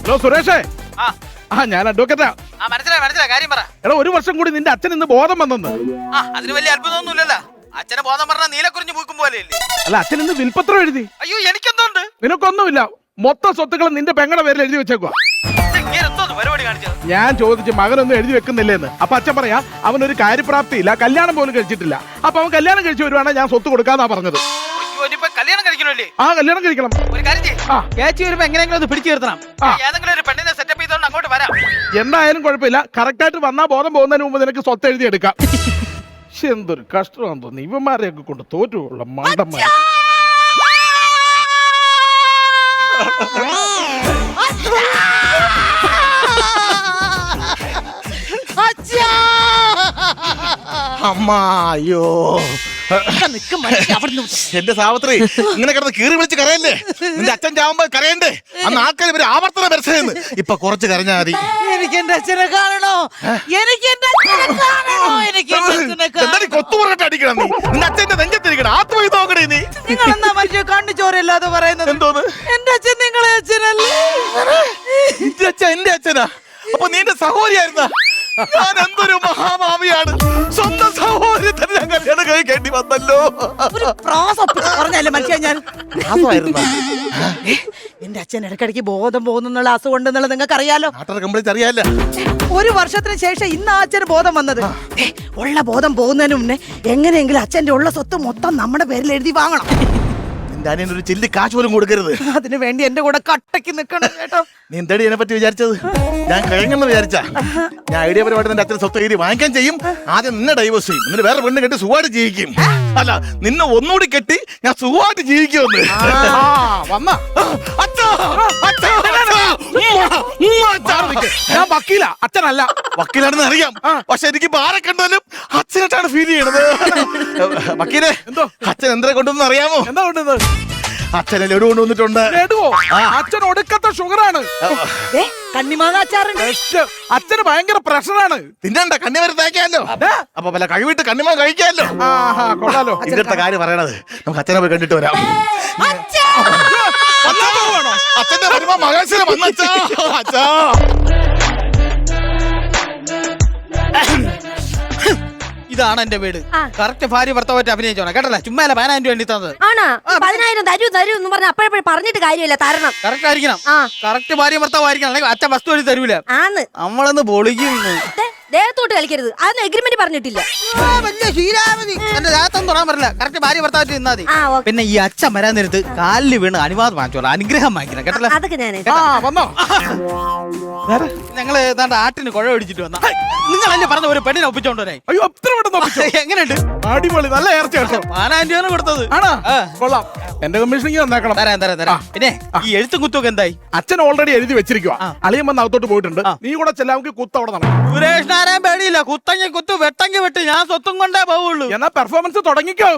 Hello സുരേഷേ. ഞാൻ അഡ്വക്കേറ്റാ. മനസ്സിലായി കാര്യം പറ. എടാ, 1 വർഷം കൂടി നിന്റെ അച്ഛൻ ഇന്ന് ബോധം വന്നെന്ന്. അതിന് വലിയ അത്ഭുതമൊന്നുമില്ലല്ലോ. അച്ഛനെ ബോധം പറഞ്ഞാൽ നീലക്കുറിഞ്ഞ് പൂക്കും പോലെയല്ലേ? അല്ല, അച്ഛൻ ഇന്ന് വിൽപത്രം എഴുതി. അയ്യോ, എനിക്കെന്തോണ്ട്? നിനക്കൊന്നുമില്ല. മൊത്തം സ്വത്തുക്കൾ നിന്റെ പെങ്ങളുടെ പേരിൽ എഴുതി വെച്ചേക്കുവാ. പരിപാടി കാണിച്ചത് ഞാൻ ചോദിച്ചു മകനൊന്നും എഴുതി വെക്കുന്നില്ലേന്ന്. അപ്പൊ അച്ഛൻ പറയാ അവനൊരു കാര്യപ്രാപ്തി ഇല്ല, കല്യാണം പോലും കഴിച്ചിട്ടില്ല. അപ്പൊ അവൻ കല്യാണം കഴിച്ചു വരുവാണെങ്കിൽ ഞാൻ സ്വത്ത് കൊടുക്കാന്നാ പറഞ്ഞത്. കല്യാണം കഴിക്കണല്ലേ? ആ, കല്യാണം കഴിക്കണം. ഒരു കാര്യം ചേച്ചി വരുമ്പോ എങ്ങനെയെങ്കിലും ഒന്ന് പിടിച്ചു നിർത്തണം. ഏതെങ്കിലും ഒരു പെണ്ണിനെ സെറ്റപ്പ് ചെയ്തോണ്ട് അങ്ങോട്ട് വരാം. എന്തായാലും കുഴപ്പമില്ല. കറക്റ്റായിട്ട് വന്നാ ബോധം പോകുന്നതിന് മുമ്പ് നിനക്ക് സ്വത്ത് എഴുതി എടുക്കാം. പക്ഷെ എന്തൊരു കഷ്ടമാണെന്ന് തോന്നി. ഇവന്മാരെയൊക്കെ കൊണ്ട് തോറ്റുള്ള മണ്ടന്മാർ. അയ്യോ എന്റെ സാവിത്രി, ഇങ്ങനെ കിടന്ന് കീറി വിളിച്ച് കരയല്ലേ? നിന്റെ അച്ഛൻ ചാവുമ്പോ കരയണ്ടേ? അന്ന് ആൾക്കാർ ഇവര് ആവർത്തന പരസ്യം. ഇപ്പൊ കുറച്ച് കരഞ്ഞാ മതി. എനിക്ക് എന്റെ അച്ഛനെ കാണണോ? എന്താ കൊത്തു പറഞ്ഞിട്ട് അടിക്കണം നീ? നിന്റെ അച്ഛന്റെ നെഞ്ചത്തിരിക്കണം. ആത്മഹത്യ നോക്കണേ നീ. നിങ്ങൾ എന്നാ മനുഷ്യ കണ്ണു ചോരല്ലാതെ പറയുന്നത്? എന്തോന്ന്? എന്റെ അച്ഛൻ നിങ്ങളെ അച്ഛനല്ലേ? നിന്റെ അച്ഛൻ എന്റെ അച്ഛനാ? അപ്പൊ നീ എന്റെ സഹോദരിയായിരുന്ന? ഞാൻ എന്തൊരു മഹാഭാവിയാണ്. സ്വന്തം സഹോദരത്തിന് ഞാൻ കല്യാണം കഴിക്കേണ്ടി വന്നല്ലോ. പറഞ്ഞല്ലേ മനുഷ്യ ഞാൻ എന്റെ അച്ഛൻ ഇടയ്ക്കിടയ്ക്ക് ബോധം പോകുന്നുള്ള അസുഖം ഉണ്ടെന്നുള്ളത് നിങ്ങൾക്ക് അറിയാലോ. കംപ്ലീറ്റ് അറിയാല്ല. 1 വർഷത്തിന് ശേഷം ഇന്ന് ആ അച്ഛന് ബോധം വന്നത്. ഉള്ള ബോധം പോകുന്നതിന് മുന്നേ എങ്ങനെയെങ്കിലും അച്ഛന്റെ ഉള്ള സ്വത്ത് മൊത്തം നമ്മുടെ പേരിൽ എഴുതി വാങ്ങണം. ഒരു ചില്ലി കാശ് പോലും കൊടുക്കരുത്. അതിനു വേണ്ടി എന്റെ കൂടെ കട്ടയ്ക്ക് നിൽക്കണം കേട്ടോ. നീ എന്താടി എന്നെ പറ്റി വിചാരിച്ചത്? ഞാൻ കഴിഞ്ഞെന്ന് വിചാരിച്ചാ? ഞാൻ ഐഡിയ പരമായിട്ട് നിന്റെ അച്ഛൻ സ്വത്ത് എഴുതി വാങ്ങിക്കാൻ ചെയ്യും. ആദ്യം നിന്നെ ഡൈവേഴ്സ് ചെയ്യും, എന്നിട്ട് വേറെ പെണ്ണ് കെട്ടി സുഖമായിട്ട് ജീവിക്കും. അല്ല, നിന്നെ ഒന്നുകൂടി കെട്ടി ഞാൻ സുഖമായിട്ട് ജീവിക്കുമെന്ന്. ഞാൻ വക്കീല, അച്ഛനല്ല. വക്കീലാണെന്ന് അറിയാം, പക്ഷെ എനിക്ക് ആരെ കണ്ടാലും അച്ഛനായിട്ടാണ് ഫീൽ ചെയ്യണത്. വക്കീലെ, എന്തോ അച്ഛൻ എന്തിനെ കൊണ്ടുവന്ന് അറിയാമോ? എന്താ കൊണ്ടുവന്നത്? അച്ഛനെ ലഡു കൊണ്ടുവന്നിട്ടുണ്ട്. ലഡുവോ? അച്ഛൻ ഒടുക്കത്തെ ഷുഗറാണ്. കണ്ണിമാങ്ങ അച്ചാറുണ്ട്. അച്ഛന് ഭയങ്കര പ്രഷറാണ്. തിന്നണ്ട, കണ്ണി വരെ തേക്കാമല്ലോ. അപ്പൊ പല കഴിവിട്ട് കണ്ണിമാങ്ങ കഴിക്കാമല്ലോ. കൊള്ളാലോ. ഇതിന്റെ കാര്യം പറയണത്. നമുക്ക് അച്ഛനെ പോയി കണ്ടിട്ട് വരാം. അച്ഛന്റെ വരുമ്പോ മകേശ്വരം വന്നച്ചാ. അച്ഛാ, ഇതാണ് എന്റെ വീട്. കറക്റ്റ് ഭാര്യ ഭർത്താവായിട്ട് അഭിനയിച്ചോണം കേട്ടല്ലേ? ചുമ്മാ 10,000 രൂപ വേണ്ടി തന്നത്. ആണോ? 10,000 തരൂ എന്ന് പറഞ്ഞ അപ്പോഴപ്പോഴും പറഞ്ഞിട്ട് കാര്യമില്ല. തരണം. കറക്റ്റ് ആയിരിക്കണം. കറക്റ്റ് ഭാര്യ ഭർത്താവായിരിക്കണം. അല്ലെങ്കിൽ അച്ഛൻ വസ്തു വഴി തരൂല. നമ്മളൊന്ന് പൊളിക്കും. ദേഹത്തോട്ട് കളിക്കരുത്. അതൊന്നും എഗ്രിമെന്റ് പറഞ്ഞിട്ടില്ല. എന്റെ ദേഹത്തൊന്നും തൊടാൻ പറ്റില്ല. കറക്റ്റ് ഭാര്യ ഭർത്താവായിട്ട് നിന്നാ മതി. പിന്നെ ഈ അച്ഛൻ വരാൻ നേരത്ത് കാലിൽ വീണ് അനുവാദം വാങ്ങിച്ചോളാം, അനുഗ്രഹം വാങ്ങിക്കണം കേട്ടല്ലോ. അതൊക്കെ ഞാൻ വന്നോ? ഞങ്ങള് ഏതാണ്ട് ആട്ടിന് കുഴ പിടിച്ചിട്ട് വന്ന. നിങ്ങൾ എന്നെ പറഞ്ഞ ഒരു പെണ്ണിനെ ഒപ്പിച്ചോണ്ടേ. അയ്യോ, അത്ര എങ്ങനെയുണ്ട്? അടിപൊളി, നല്ല ഇറച്ചി കേട്ടോ. 10,000 രൂപയാണ് കൊടുത്തത്. ആണോ? കൊള്ളാം. എന്റെ കമ്മീഷനിക്ക് തന്നേക്കണം. തരാം. പിന്നെ ഈ എഴുത്തും കുത്തൊക്കെ എന്തായി? അച്ഛൻ ഓൾറെഡി എഴുതി വെച്ചിരിക്കുക. അളിയൻ വന്ന് അകത്തോട്ട് പോയിട്ടുണ്ട്. നീ കൂടെ ചെല്ലാമെങ്കിൽ കുത്ത് അവിടെ നടക്കും. സുരേഷ് നാരായൺ പേടിയില്ല. കുത്തങ്ങി കുത്ത്, വെട്ടങ്ങി വെട്ട്. ഞാൻ സ്വത്തും കൊണ്ടേ പോവുള്ളൂ. എന്നാ പെർഫോമൻസ് തുടങ്ങിക്കോ.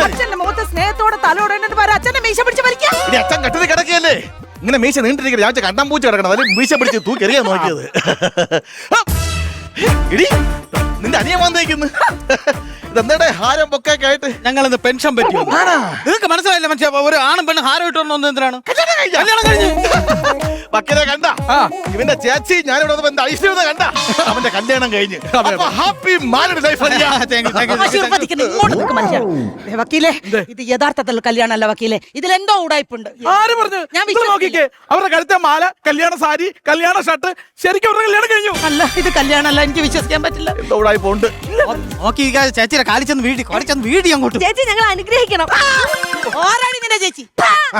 അച്ഛന്റെ മുഖത്ത് സ്നേഹത്തോടെ തലോടേണ്ടത് വരെ അച്ഛന്റെ മീശ പിടിച്ച് വലിക്കാം. അച്ഛൻ കെട്ടത് കിടക്കുകയല്ലേ? ഇങ്ങനെ മീശ നീണ്ടിരിക്കുന്നത്. ഞാൻ കണ്ടാൻ പൂച്ച കിടക്കണം, അതിൽ മീശ പിടിച്ച് തൂക്കെറിയാൻ നോക്കിയത്. ഇടി, നിന്റെ അനിയൻ വന്നേക്കുന്നു. ഇതെന്താ ഹാരം പൊക്കൊക്കെ ആയിട്ട്? ഞങ്ങളിന്ന് പെൻഷൻ പറ്റി. നിങ്ങൾക്ക് മനസ്സിലായില്ല മനുഷ്യ? ഒരു ആണും പെണ്ണ് ഹാരം ഇട്ടോണ്ട് എന്തിനാണ്? കല്യാണം കഴിഞ്ഞു. വക്കീലെ കണ്ട? ഇവന്റെ ചേച്ചി ഞാനിവിടെ വന്നപ്പോ ഐശ്വര്യ കണ്ട? അവന്റെ കല്യാണം കഴിഞ്ഞ് ഹാപ്പി മാരീഡ് ലൈഫ്. വക്കീലെ, ഇത് യഥാർത്ഥത്തിൽ കല്യാണം അല്ല വക്കീലെ. ഇതിലെന്തോ ഉടായ്പുണ്ട്. ആര് പറഞ്ഞു? ഞാൻ നോക്കിക്കേ, അവരുടെ കഴുത്തെ മാല, കല്യാണ സാരി, കല്യാണ ഷർട്ട്, ശരിക്കും അവരുടെ കല്യാണം കഴിഞ്ഞു. അല്ല, ഇത് കല്യാണമല്ല. എനിക്ക് വിശ്വസിക്കാൻ പറ്റില്ല. എന്തോ ഉടായ്പുണ്ട്. നോക്കി ചേച്ചിയുടെ കാലിച്ചെന്ന് വീടി അങ്ങോട്ട്. ചേച്ചി ഞങ്ങൾ അനുഗ്രഹിക്കണം. ആരാണ് നിന്റെ ചേച്ചി?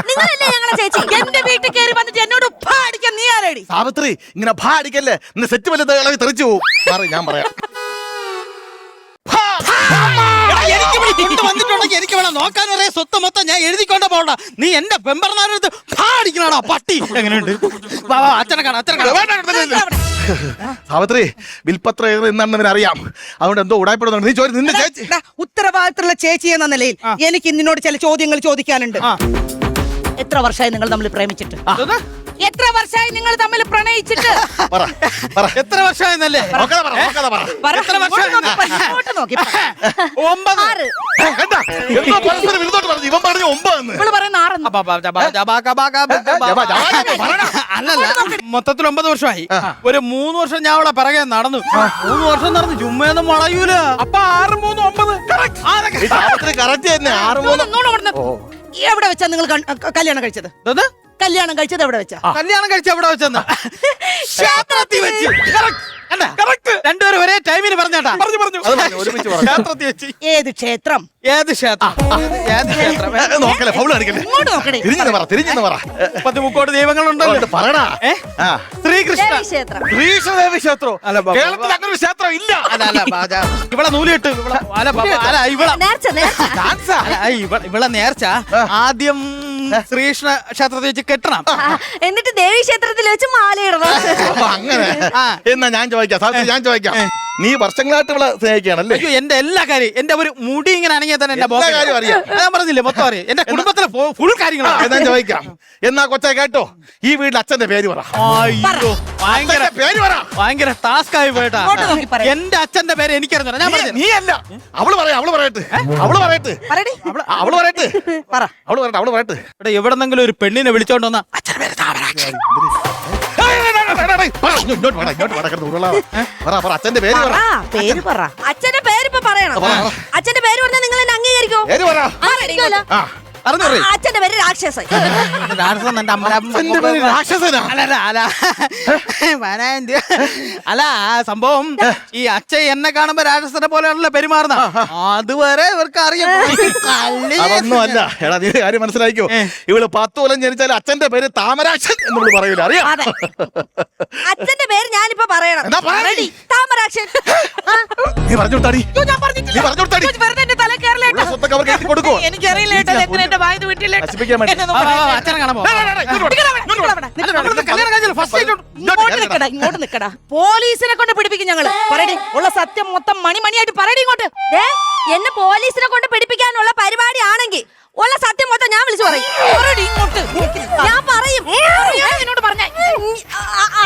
നിങ്ങളല്ലേ ഞങ്ങളെ ചേച്ചി? എന്റെ വീട്ടിൽ കയറി വന്നിട്ട് എന്നോട് അടിക്കാൻ നീ ആരാടി? സാവിത്രി, ഇങ്ങനെ ഭാ അടിക്കല്ലേ. ഇന്ന് സെറ്റ് വലുത് ഇളവി തെറിച്ചു പോകും. ഞാൻ പറയാം. എനിക്ക് വന്നിട്ടുണ്ടെങ്കിൽ എനിക്ക് വേണം നോക്കാൻ പറയാ. സ്വത്ത് മൊത്തം ഞാൻ എഴുതിക്കൊണ്ട പോകണ്ട. നീ എന്റെ പെമ്പറന്നാരടുത്ത് ഭാടിക്കണാടാ പട്ടി. എങ്ങനെയുണ്ട്? അച്ഛനെ കാണാം. സാവിത്രി, വിൽപത്രം എന്നാണെന്ന് അറിയാം. അതുകൊണ്ട് എന്തോ ഉടായ്പെടുന്നുണ്ട്. നീ ചോദിച്ചു നിന്റെ ചേച്ചി. ഉത്തരവാദിത്തമുള്ള ചേച്ചി എന്ന നിലയിൽ എനിക്ക് നിന്നോട് ചില ചോദ്യങ്ങൾ ചോദിക്കാനുണ്ട്. എത്ര വർഷമായി നിങ്ങൾ തമ്മിൽ പ്രേമിച്ചിട്ട്? എത്ര വർഷമായി നിങ്ങൾ തമ്മിൽ പ്രണയിച്ചിട്ട്? പറ പറ എത്ര വർഷമായെന്നല്ലേ? നോക്കാതെ പറ നോക്കാതെ പറ പറ. എത്ര വർഷമായി? ഇങ്ങോട്ട് നോക്കി പറ. 9. 6. കണ്ടാ എന്തോ പരസ്പരം ഇരുന്നോട്ട് പറഞ്ഞു ഇവൻ പറഞ്ഞു 9 ഇവള് പറയുന്ന 6. അല്ലല്ല, മൊത്തത്തിൽ 9 വർഷമായി. ഒരു 3 വർഷം ഞാൻ അവളെ പിറകെ നടന്നു. 3 വർഷം നടന്നു, ചുമ്മയൊന്നും വളയൂല. അപ്പൊ 6, 3, 9 correct. കറക്റ്റ് തന്നെ 6 3 എവിടെ വെച്ചാ നിങ്ങൾ കല്യാണം കഴിച്ചത്? എന്തത്? കല്യാണം കഴിച്ചത് എവിടെ വെച്ചാ? കല്യാണം കഴിച്ച എവിടെ വെച്ചെന്ന്? ക്ഷേത്രത്തിൽ വെച്ച്. കറക്റ്റ്. രണ്ടുപേരും ഒരേ ടൈമിന് പറഞ്ഞേട്ടാ. പറഞ്ഞു അത് പറഞ്ഞു ഒരുമിച്ച് പറഞ്ഞു ക്ഷേത്രത്തിൽ വെച്ച്. ഏത് ക്ഷേത്രം? ഏത് ക്ഷേത്രം? ഏത് ക്ഷേത്രം? നോക്കല്ലേ ഫൗൾ കാണിക്കല്ലേ ഇങ്ങോട്ട് നോക്കണേ. തിരിഞ്ഞെന്ന് പറ 30 ദൈവങ്ങളുണ്ടല്ലോ. പറടാ ദേവി ശ്രീകൃഷ്ണ ക്ഷേത്രം. ശ്രീകൃഷ്ണദേവി ക്ഷേത്രം അല്ല, കേരളത്തിൽ അങ്ങനെ ഒരു ക്ഷേത്രം ഇല്ല ഇവിടെ നൂലിട്ട് ഇവിടെ നേർച്ച നേർച്ച. ഡാൻസാ ഇവിടെ നേർച്ച ആദ്യം ശ്രീകൃഷ്ണ ക്ഷേത്രത്തിൽ വെച്ച് കെട്ടണം. എന്നിട്ട് ദേവി ക്ഷേത്രത്തിൽ വെച്ച് മാലയിടണം. അപ്പൊ അങ്ങനെ ആ. എന്നാ ഞാൻ ചോദിക്കാം സാധ്യത ഞാൻ ചോദിക്കാം നീ വർഷങ്ങളായിട്ട് ഇവിടെ സ്നേഹിക്കുകയാണല്ലേ അയ്യോ, എന്റെ എല്ലാ കാര്യം, എന്റെ ഒരു മുടി ഇങ്ങനെ അണങ്ങിയാൽ തന്നെ എന്റെ എല്ലാ കാര്യവും അറിയാം. ഞാൻ പറഞ്ഞില്ലേ, മൊത്തം അറിയാം. എന്റെ കുടുംബത്തിലെ ഫുൾ കാര്യങ്ങളാണ്. ഞാൻ ചോദിക്കാം എന്നാ കൊച്ചെ കേട്ടോ ഈ വീട്ടിൽ അച്ഛന്റെ പേര് പറ അയ്യോ, ഭയങ്കര അച്ഛന്റെ പേര് പറ ഭയങ്കര ടാസ്ക് ആയി പോയിട്ടാ. ഇങ്ങോട്ട് നോക്കി പറ. എന്റെ അച്ഛന്റെ പേര് എനിക്കറിഞ്ഞോ? ഞാൻ പറഞ്ഞു നീ അല്ല അവള് പറയാം അവള് പറയട്ടെ പറയടി. അവള് പറയട്ടെ പറ. അവള് പറയട്ടെ ഇവിടെ എവിടെന്നെങ്കിലും ഒരു പെണ്ണിനെ വിളിച്ചോണ്ട് വന്ന അച്ഛന്റെ പേര് താമരാക്ഷി. പറ അച്ഛന്റെ പേര് പറ പേര് പറ. അച്ഛന്റെ പേര് ഇപ്പൊ പറയണം. അച്ഛന്റെ പേര് പറഞ്ഞാൽ നിങ്ങൾ എന്നെ അംഗീകരിക്കോ? പേര് പറ അംഗീകരിക്കുമല്ലോ. പറഞ്ഞു പറയ്. അച്ഛന്റെ പേര് രാക്ഷസൻ. രാക്ഷസൻ എന്റെ അച്ഛന്റെ പേര് രാക്ഷസനാ അല്ല സംഭവം ഈ അച്ഛൻ എന്നെ കാണുമ്പോ രാക്ഷസനെ പോലെയാണല്ലോ പെരുമാറുന്ന. അതുവരെ ഇവർക്ക് അറിയാം. അതൊന്നും അല്ല എടാ നീ കാര്യം മനസ്സിലാക്കിയോ ഇവള് 10 കൊല്ലം ജനിച്ചാൽ അച്ഛന്റെ പേര് താമരാക്ഷൻ എന്ന് പറയൂല അറിയാം അച്ഛന്റെ പേര് ഞാനിപ്പോ പറയണം. എന്നാ പറയടി. താമരാക്ഷൻ. നീ പറഞ്ഞു കൊടുത്താടി ഞാൻ പറഞ്ഞിട്ടില്ല. നീ പറഞ്ഞു കൊടുത്താടി വെറുതെ എന്റെ തല കയറില്ല ഉള്ള സ്വത്തൊക്കെ അവർക്ക് എഴുതി കൊടുക്കുവോ എനിക്കറിയില്ല കേട്ടോ എങ്ങനെ എന്റെ വായത് വിട്ടില്ല നശിപ്പിക്കാൻ വേണ്ടി. അച്ഛനെ കാണാൻ പോ. ഇങ്ങോട്ട് നിക്കടാ. പോലീസിനെ കൊണ്ട് പിടിപ്പിക്കും ഞങ്ങള്. പറയടി ഉള്ള സത്യം മൊത്തം മണിമണിയായിട്ട് പറയടി ഇങ്ങോട്ട്. ദേ, എന്നെ പോലീസിനെ കൊണ്ട് പിടിപ്പിക്കാനുള്ള പരിപാടി ആണെങ്കിൽ ഉള്ള സത്യം മൊത്തം ഞാൻ വിളിച്ചു പറയും. പറയടി ഇങ്ങോട്ട്. ഞാൻ പറയും. ഞാൻ നിന്നോട് പറഞ്ഞ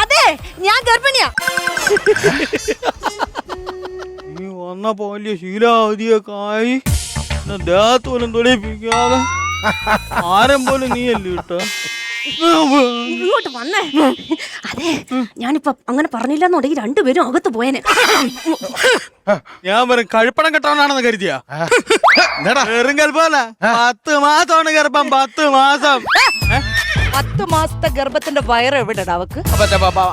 അതെ, ഞാൻ ഗർഭിണിയാ. നീ വന്നപ്പോ വലിയ ശീലാവധിയൊക്കെയായി ദേഹത്ത് പോലും തൊളിപ്പിക്കാതെ ആരം പോലും നീയല്ലേ കേട്ടോ. ഇങ്ങോട്ട് വന്നേ. അതെ, ഞാനിപ്പോ അങ്ങനെ പറഞ്ഞില്ലെന്നുണ്ടെങ്കിൽ രണ്ടുപേരും അകത്ത് പോയേനെ. ഞാൻ വെറും കഴുപ്പണം കെട്ടവനാണെന്ന് കരുതിയാ? എന്താടാ? വെറും ഗർഭമല്ല, 10 മാസമാണ് ഗർഭം. 10 മാസം. 10 മാസത്തെ ഗർഭത്തിന്റെ വയറ് എവിടെടാ അവക്ക്?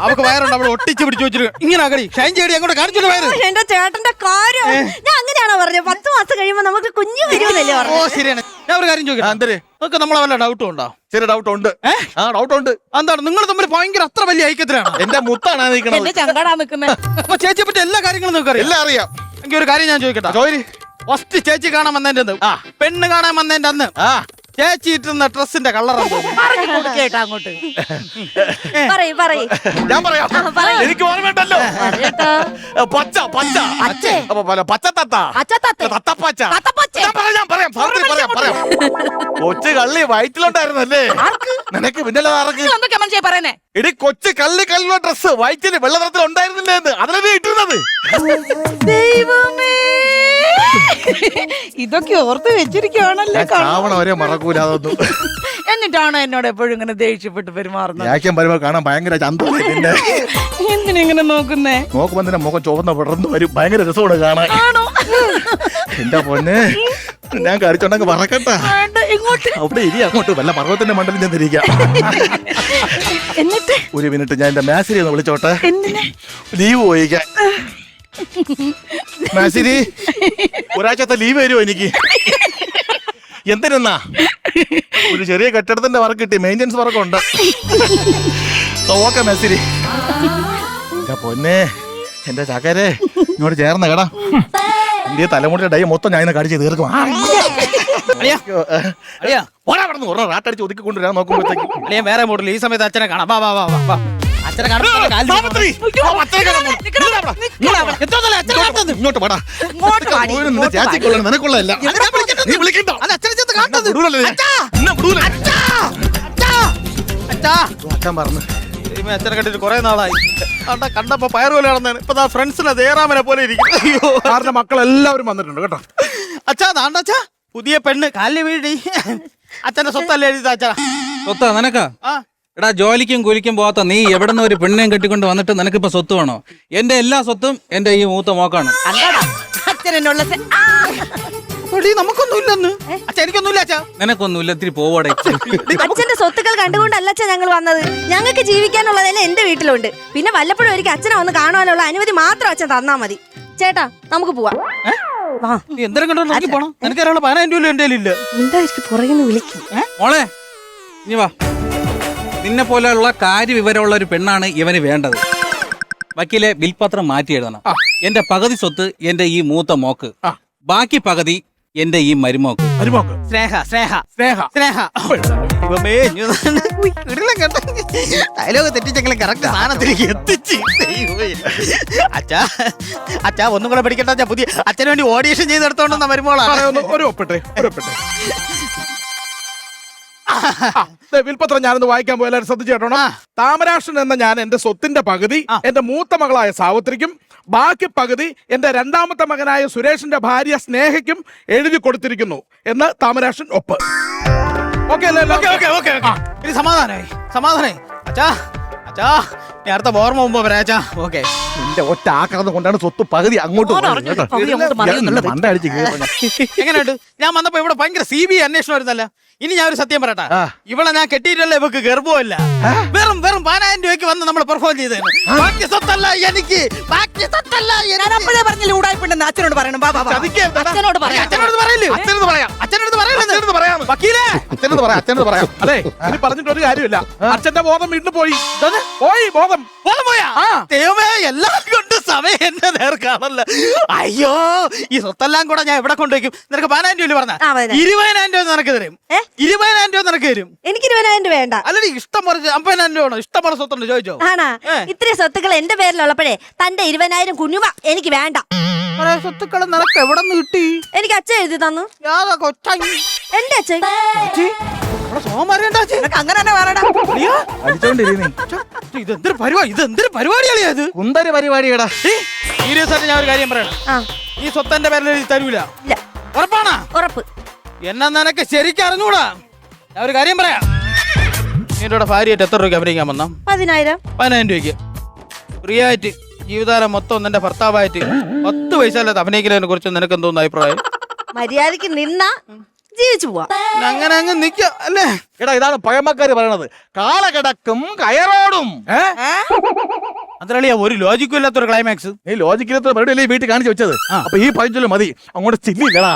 അവക്ക് വയറുണ്ട്, അവൾ ഒട്ടിച്ച് പിടിച്ചു വെച്ചിട്ട് ഇങ്ങനെ കടി ഷൈൻ ചേടി അങ്ങോട്ട് കാണിച്ചിട്ട് വയറ്. എന്റെ ചേട്ടന്റെ കാര്യം ഞാൻ അങ്ങനെയാണോ പറഞ്ഞത്? 10 മാസം കഴിയുമ്പോ നമുക്ക് കുഞ്ഞു വരുമെന്നല്ലേ ഓ പറഞ്ഞു. ശരിയാണ്. ഞാൻ ഒരു കാര്യം ചോദിക്കാം, എന്തര് നിങ്ങൾക്ക് നമ്മളെ വല്ല ഡൗട്ടും ഉണ്ടോ? ചെറിയ ഡൗട്ട് ഉണ്ട് ഡൗട്ട് ഉണ്ട് എന്താണ് നിങ്ങൾ തമ്മിൽ ഭയങ്കര അത്ര വലിയ ഐക്യത്തിലാണ്? എന്റെ മുത്താണ് നിൽക്കണത് എന്നെ ചങ്കടാ നിക്കുന്നേ. അപ്പൊ ചേച്ചിയെ പറ്റി എല്ലാ കാര്യങ്ങളും നിങ്ങൾക്ക് അറിയാം. എല്ലാം അറിയാം എനിക്ക് ഒരു കാര്യം ഞാൻ ചോദിക്കട്ടെ. ജോലി ഫസ്റ്റ് ചേച്ചി കാണാൻ വന്നതിന്റെ അന്ന്, പെണ്ണ് കാണാൻ വന്നതിന്റെ അന്ന് ചേച്ചി ഇട്ടുന്ന ഡ്രസ്സിന്റെ കളർ പറഞ്ഞു കൊടുക്കേട്ടാ അങ്ങോട്ട്. പറയ് പറയ്. ഞാൻ പറയാം പറയ്. എനിക്ക് ഓർമ്മയുണ്ടല്ലോ പച്ച പച്ച അച്ഛേ. അപ്പൊ പച്ചത്തത്ത അച്ചത്തത്തെ. തത്തപ്പച്ച തത്തപ്പച്ച. ഞാൻ പറയാം കൊച്ചു കള്ളി വയറ്റിലുണ്ടായിരുന്നല്ലേ നിനക്ക് പിന്നെ ആർക്ക് എന്തൊക്കെയാ മനസ്സിലായി പറയുന്നേ? ഇടി കൊച്ചു കള്ളിയുള്ള ഡ്രസ് വയറ്റില് വെള്ള നിറത്തിൽ ഉണ്ടായിരുന്നില്ലേ എന്ന് അതിലേ ഇട്ടിരുന്നത് ദൈവമേ, ഇതൊക്കെ ഓർത്ത് വെച്ചിരിക്കുകയാണല്ലേ. ശ്രാവണം വരെ മറക്കൂല അതൊന്നും എന്നിട്ടാണ് എന്നോട് എപ്പോഴും ഇങ്ങനെ ദേഷ്യപ്പെട്ട് പെരുമാറുന്നത്. വ്യാഖ്യാൻ വരുമ്പോ കാണാൻ ഭയങ്കര ചന്തം പിന്നെ എന്തിനെങ്ങനെ നോക്കുന്നേ? നോക്കുമ്പോ തന്നെ മുഖം ചുവന്ന വിടർന്നു വരും ഭയങ്കര രസമാണ് കാണാൻ ആണോ? എന്റെ പൊന്നെ ഞാൻ കറിച്ചുണ്ടെങ്കിൽ മറക്കട്ടാ വേണ്ട, ഇങ്ങോട്ട്. അവിടെ ഇരി അങ്ങോട്ട് വല്ല പർവ്വത്തിന്റെ മണ്ടലിൽ ചെന്നിരിക്കാം എന്നിട്ട് ഒരു മിനിറ്റ് ഞാൻ എന്റെ മാസിരി ഒന്ന് വിളിച്ചോട്ടെ എന്തിനാ? ലീവ് പോയിക്കാൻ മാസിരി ഒരാഴ്ചത്തെ ലീവ് വരുമോ എനിക്ക് എന്തിനാ ഒരു ചെറിയ കെട്ടിടത്തിന്റെ വർക്ക് കിട്ടി മെയിൻ്റെനൻസ് വർക്കുണ്ട് ഓക്കെ മാസിരി എന്റെ പൊന്നെ എന്റെ ചകരെ ഇങ്ങോട്ട് ചേർന്ന കേടാ എന്റെ തലമുടിയുടെ ഡൈ മൊത്തം ഞാൻ ഇന്ന് കടിച്ച് തീർക്കും റാട്ടടിച്ച് ഒതുക്കി കൊണ്ടുവരാൻ നോക്കുമ്പോഴത്തേക്ക് വേറെ മോഡൽ ഈ സമയത്ത് അച്ഛനെ കാണാം. വാ വാ വാ വാ. അച്ഛനെ കാണാൻ ഇങ്ങോട്ട് പാടാ ഇങ്ങോട്ട് വാടി, ഇങ്ങോട്ട് വാടി. നിനക്കുള്ളതല്ല നീ വിളിക്കണ്ട അച്ഛനെ ചെന്ന് കാണുന്നത്. വിടൂലല്ലേ? എന്നെ വിടൂല. അച്ഛാ അച്ഛൻ പറഞ്ഞു ദൈവമേ, അച്ഛനെ കണ്ടിട്ട് കുറെ നാളായി. കണ്ടപ്പോ പയറ് പോലെ നടന്നാണ്. ഇപ്പൊ ഫ്രണ്ട്സിനെ ദേറാമനെ പോലെ ഇരിക്കും. അയ്യോ സാറിന്റെ മക്കളെല്ലാവരും വന്നിട്ടുണ്ട് കേട്ടോ. അച്ഛാ അച്ഛാ പുതിയ പെണ്ണ് കാലിന് വീഴി. അച്ഛന്റെ സ്വത്തല്ലേ എഴുതി അച്ഛാ. സ്വത്താ നിനക്കാ? ആ എടാ ജോലിക്കും കൂലിക്കും പോകാത്ത നീ എവിടെ നിന്ന് ഒരു പെണ്ണിനെയും കെട്ടിക്കൊണ്ട് വന്നിട്ട് നിനക്കിപ്പോ സ്വത്ത് വേണോ? എന്റെ എല്ലാ സ്വത്തും എന്റെ ഈ മൂത്ത മോക്കാണ്. അച്ഛൻ എന്നുള്ള നമുക്കൊന്നും ഇല്ലെന്ന്. അച്ഛാ എനിക്കൊന്നുമില്ല അച്ഛാ. നിനക്കൊന്നുമില്ല, ഇത്തിരി പോവാടെ. അച്ഛന്റെ സ്വത്തുക്കൾ കണ്ടുകൊണ്ടല്ല അച്ഛൻ ഞങ്ങൾ വന്നത്. ഞങ്ങൾക്ക് ജീവിക്കാനുള്ളതെല്ലാം എന്റെ വീട്ടിലുണ്ട്. പിന്നെ വല്ലപ്പോഴും ഒരിക്കൽ അച്ഛനെ ഒന്ന് കാണാനുള്ള അനുമതി മാത്രം അച്ഛൻ തന്നാ മതി. ചേട്ടാ നമുക്ക് പോവാം. നീ എന്തെങ്കിലും കണ്ടോ നോക്കി പോണം. എനിക്കറിയാനുള്ള 15 രൂപ എന്റെ ഇല്ല. എന്തായിരിക്കും പുറകെ വിളിക്കും. മോളെ ഇനി വാ. നിന്നെ പോലെയുള്ള കാര്യവിവരമുള്ള ഒരു പെണ്ണാണ് ഇവന് വേണ്ടത്. വക്കീലെ ബിൽപത്രം മാറ്റി എഴുതണം. എന്റെ പകുതി സ്വത്ത് എന്റെ ഈ മൂത്ത മോക്ക്, ബാക്കി പകുതി എന്റെ ഈ മരുമോക്ക്. മരുമോക്ക് സ്നേഹ സ്നേഹ സ്നേഹ സ്നേഹ. ഇവമേ, ഡയലോഗ് തെറ്റിച്ചെങ്കിലും കറക്റ്റ് സാധനത്തിലേക്ക് എത്തിച്ച്. അച്ഛാ ഒന്നും കൂടെ പഠിക്കട്ടെ അച്ഛാ. പുതിയ അച്ഛന് വേണ്ടി ഓഡീഷൻ ചെയ്തെടുത്തോണ്ടെന്ന വരുമ്പോളാണ്. ഒരു ഒപ്പിട്ടെ. വിൽപത്രം ഞാനൊന്ന് വായിക്കാൻ പോയാൽ എല്ലാവരും ശ്രദ്ധിച്ചു കേട്ടോണം. താമരാക്ഷൻ എന്ന ഞാൻ എന്റെ സ്വത്തിന്റെ പകുതി എന്റെ മൂത്ത മകളായ സാവിത്രിക്കും, ബാക്കി പകുതി എന്റെ രണ്ടാമത്തെ മകനായ സുരേഷിന്റെ ഭാര്യ സ്നേഹയ്ക്കും എഴുതി കൊടുത്തിരിക്കുന്നു എന്ന് താമരാക്ഷൻ ഒപ്പ്. ഓക്കെ ഇനി സമാധാനായി അച്ഛാ. ഞാൻ അടുത്ത ഓർമ്മ മുമ്പ് വരാം അച്ഛാ. ഓക്കെ. എന്റെ ഒറ്റ ആക്രാന്തം കൊണ്ടാണ് സ്വത്ത് പകുതി അങ്ങോട്ട് എങ്ങനെയുണ്ട്? ഞാൻ വന്നപ്പോ ഇവിടെ ഭയങ്കര CBI അന്വേഷണം വരുന്നല്ല. ഇനി ഞാൻ ഒരു സത്യം പറയട്ടെ. ഇവിടെ ഞാൻ കെട്ടിയിട്ടല്ലേ ഇവക്ക് ഗർഭമില്ല. വെറും 10,000 രൂപയ്ക്ക് വന്ന് നമ്മൾ പെർഫോം ചെയ്തേന്. ബാക്കി സ്വത്തല്ല എനിക്ക്. അപ്പോഴേ പറഞ്ഞില്ല ഊടായിപ്പുണ്ടെന്ന് അച്ഛനോട് പറയണം. അച്ഛനോട് പറയാം. അച്ഛനോട് പറയാം. അതെ ഇനി പറഞ്ഞിട്ട് ഒരു കാര്യമില്ല. അച്ഛന്റെ ബോധം വീണ്ടും പോയി ബോധം. ദൈവമേ, എല്ലാം കൊണ്ട് സമയം എന്റെ നേർക്കാണല്ലോ. അയ്യോ, ഈ സ്വത്തെല്ലാം കൂടെ ഞാൻ എവിടെ കൊണ്ടുവയ്ക്കും? നിനക്ക് 10,000 രൂപ പറഞ്ഞ 20,000 രൂപ നിനക്ക് തരും. 20,000 രൂപ നിനക്ക് തരും. എനിക്ക് 20,000 രൂപ വേണ്ട. അല്ലടി, ഇഷ്ടം പോലെ 50,000 രൂപ വേണോ? ഇഷ്ടം പോലെ സ്വത്തുണ്ട്, ചോദിച്ചോ. ആണാ? ഇത്രയും സ്വത്തുക്കൾ എന്റെ പേരിലുള്ളപ്പോഴേ തന്റെ 20,000 കുഞ്ഞുവ എനിക്ക് വേണ്ട. സ്വത്തുക്കൾ നിനക്ക് എവിടെ നിന്ന് കിട്ടി? എനിക്ക് അച്ഛൻ എഴുതി തന്നു. എന്റെ അച്ഛൻ. അങ്ങനെ തന്നെ പറയടാ. ഇതെന്തൊരു പരിപാടിയാണ് ഇത്? കുന്തര പരിപാടിയടാ. സീരിയസ് ആയിട്ട് ഞാൻ ഒരു കാര്യം പറയണം. ഈ സ്വത്തന്റെ പേരിൽ എഴുതി തരൂല. ഇല്ല. ഉറപ്പാണോ? ഉറപ്പ്. എന്നാ നിനക്ക് ശരിക്കും അറിഞ്ഞൂടാ. ഞാൻ ഒരു കാര്യം പറയാം. നിന്റെ ഭാര്യയായിട്ട് എത്ര രൂപയ്ക്ക് അഭിനയിക്കാൻ വന്ന? 10,000. 10,000 രൂപയ്ക്ക് ഫ്രീ ആയിട്ട് ജീവിതകാലം മൊത്തം നിന്റെ ഭർത്താവായിട്ട് 10 പൈസ അല്ലാതെ അഭിനയിക്കുന്നതിനെ കുറിച്ച് നിനക്ക് എന്തോന്ന് അഭിപ്രായം? മര്യാദക്ക് നിന്ന ജീവിച്ചു പോവാ. അങ്ങനെ അങ്ങ് നിക്ക അല്ലേ? എടാ, ഇതാണ് പഴമക്കാര് പറയണത്. കാളകിടക്കും കയറോടും. അതിനാളിയാ ഒരു ലോജിക്കും ഇല്ലാത്തൊരു ക്ലൈമാക്സ്. നീ ലോജിക്കില്ലാത്ത പരിപാടിയല്ലേ വീട്ടിൽ കാണിച്ചു വെച്ചത്. അപ്പൊ ഈ 15 മതി, അങ്ങോട്ട് ചില്ലില്ലടാ.